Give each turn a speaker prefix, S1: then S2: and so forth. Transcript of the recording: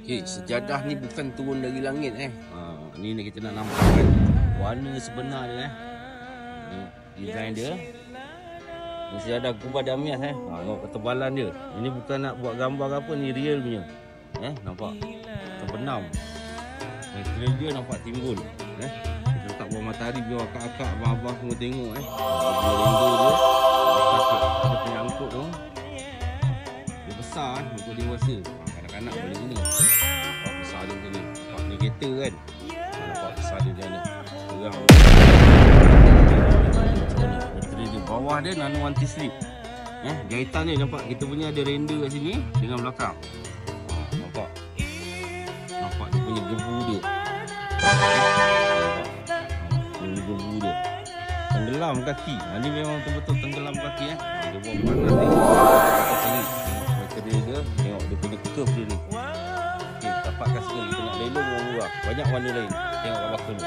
S1: Okey, sejadah ni bukan turun dari langit
S2: Ni kita nak nampakkan warna sebenar dia Ni design dia. Ni sejadah kubah damias tengok ketebalan dia. Ini bukan nak buat gambar ke apa, ni real punya. Nampak terbenam. Material dia nampak timbul. Kita letak bawah matahari biar akak-akak abang-abang semua tengok Dia render dia. Dia penyangkut tu. Dia besar untuk dewasa. Kanak-kanak boleh guna. Nampak besar dia macam ni. Nampak ni kereta kan. Nampak besar dia macam ni. Terang. Bateri dia bawah dia nano anti slip. Jahitan ni nampak kita punya ada render kat sini dengan belakang. Nampak. Nampak dia punya gebu dia. Ini gebu dia. Tenggelam kaki. Ni memang betul-betul tenggelam kaki Dia buang panas ni. Tengok bateri dia, tengok dia punya curve dia ni. Okey, dapatkan sekali kita nak lelong orang murah. Banyak warna lain. Tengok kat belakang ni.